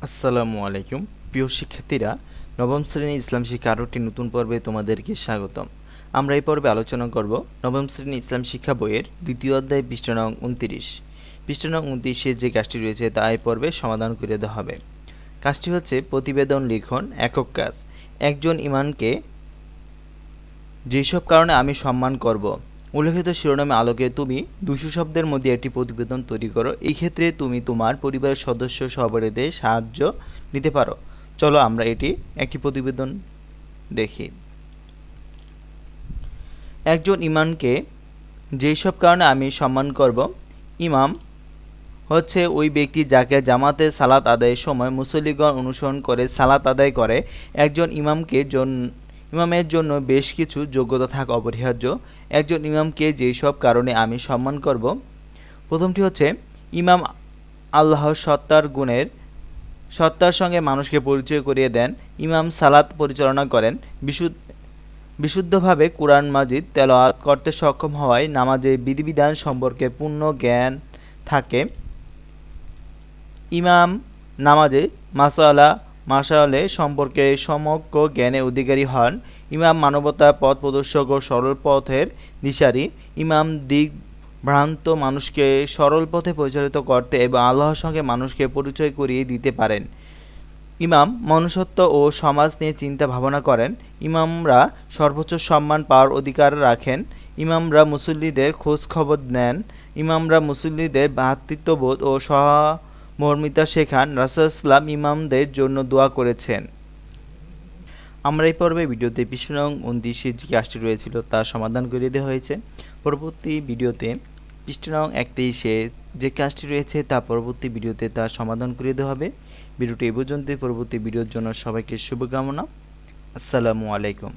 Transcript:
আসসালামু আলাইকুম। প্রিয় শিক্ষার্থীরা, নবম শ্রেণীর ইসলাম শিক্ষা আরও একটি নতুন পর্বে তোমাদেরকে স্বাগতম। আমরা এই পর্বে আলোচনা করব নবম শ্রেণীর ইসলাম শিক্ষা বইয়ের দ্বিতীয় অধ্যায় পৃষ্ঠা নং 29। পৃষ্ঠা নং 29-এ যে কাজটি রয়েছে তা এই পর্বে সমাধান করে দেওয়া হবে। কাজটি হচ্ছে প্রতিবেদন লিখন একক কাজ। একজন ইমানকে যেসব কারণে আমি সম্মান করব। উল্লেখিত শিরোনামের আলোকে তুমি 200 শব্দের মধ্যে একটি প্রতিবেদন তৈরি করো। এই ক্ষেত্রে তুমি তোমার পরিবারের সদস্য সহপাঠীদের সাহায্য নিতে পারো। চলো আমরা একটি প্রতিবেদন দেখি। একজন ইমামকে যেসব কারণে আমি সম্মান করব। ইমাম হচ্ছে ওই ব্যক্তি যাকে জামাতে সালাত আদায়ের সময় মুসল্লিগণ অনুসরণ করে সালাত আদায় করে। একজন ইমামের জন্য বেশ কিছু যোগ্যতা থাকা অপরিহার্য। একজন ইমামকে যেসব কারণে আমি সম্মান করব। প্রথমটি হচ্ছে ইমাম আল্লাহর সত্তার সঙ্গে মানুষকে পরিচয় করিয়ে দেন। ইমাম সালাত পরিচালনা করেন। বিশুদ্ধভাবে কুরআন মাজিদ তেলাওয়াত করতে সক্ষম হওয়ায় নামাজের বিধিবিধান সম্পর্কে পূর্ণ জ্ঞান থাকে। ইমাম নামাজে মাসালে সম্পর্কে সম্যক জ্ঞানের অধিকারী হন। ইমাম মানবতার পথ প্রদর্শক ও সরল পথের দিশারি। ইমাম দিকভ্রান্ত মানুষকে সরল পথে পরিচালিত করতে এবং আল্লাহর সঙ্গে মানুষকে পরিচয় করিয়ে দিতে পারেন। ইমাম মনুষ্যত্ব ও সমাজ নিয়ে চিন্তা ভাবনা করেন। ইমামরা সর্বোচ্চ সম্মান পাওয়ার অধিকার রাখেন। ইমামরা মুসল্লিদের খোঁজ খবর নেন। ইমামরা মুসল্লিদের ভ্রাতৃত্ববোধ ও সহমর্মিতা শেখান। রাসূল সাল্লাল্লাহু আলাইহি ইমামদের জন্য দোয়া করেছেন। আমরা এই পর্বে ভিডিওতে পৃষ্ঠা নং 29 যে কাজটি রয়েছিল তা সমাধান করে দেওয়া হয়েছে। পরবর্তী ভিডিওতে পৃষ্ঠা নং 31 যে কাজটি রয়েছে তা পরবর্তী ভিডিওতে তা সমাধান করে দেওয়া হবে। ভিডিওটি এই পর্যন্তই। পরবর্তী ভিডিওর জন্য সবাইকে শুভকামনা। আসসালামু আলাইকুম।